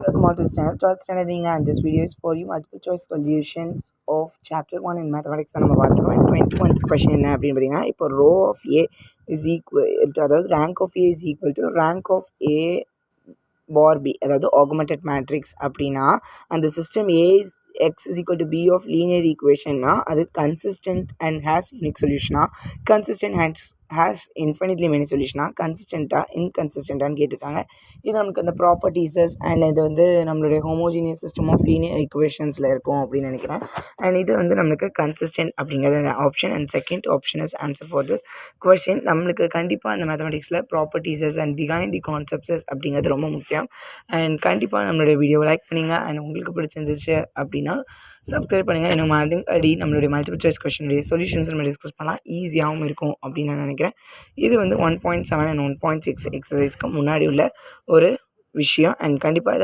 Welcome all to this channel, 12th standard Ringa, and this video is for you multiple choice solutions of chapter 1 in mathematics நம்ம பார்த்துருக்கோம். And 21th question என்ன அப்படின்னு பார்த்தீங்கன்னா, இப்போ row of A is equal to, அதாவது rank of A is equal to rank of A bar B, அதாவது augmented matrix அப்படின்னா அந்த system A is x is equal to B of linear equation னா அது consistent and has unique solution consistent has infinitely many solution consistent inconsistent கேட்டிருக்காங்க. இது நமக்கு அந்த ப்ராப்பர்ட்டிஸஸ் and இது வந்து நம்மளுடைய ஹோமோஜீனியஸ் சிஸ்டம் ஆஃப் லீனியர் ஈக்குவேஷன்ஸில் இருக்கும் அப்படின்னு நினைக்கிறேன். அண்ட் இது வந்து நம்மளுக்கு கன்சிஸ்டன்ட் அப்படிங்கிறது option. And second option is answer for this question. நம்மளுக்கு கண்டிப்பாக அந்த மேத்தமெட்டிக்ஸில் ப்ராப்பர்ட்டிஸஸ் அண்ட் பிஹைண்ட் தி கான்செப்ட்ஸஸ் அப்படிங்கிறது ரொம்ப முக்கியம். அண்ட் கண்டிப்பாக நம்மளுடைய வீடியோவை லைக் பண்ணுங்கள். அண்ட் உங்களுக்கு பிடிச்சிருந்துச்சு அப்படின்னா சப்ஸ்கிரைப் பண்ணுங்கள். இன்னும் அடி நம்மளுடைய மல்டிபிள் சாய்ஸ் கொஸ்டினுடைய சொல்யூஷன்ஸ் நம்ம டிஸ்கஸ் பண்ணலாம், ஈஸியாகவும் இருக்கும் அப்படின்னு நான் நினைக்கிறேன். இது வந்து 1.7 அண்ட் 1.6 எக்ஸசைஸ்க்கு முன்னாடி உள்ள ஒரு விஷயம். அண்ட் கண்டிப்பாக இதை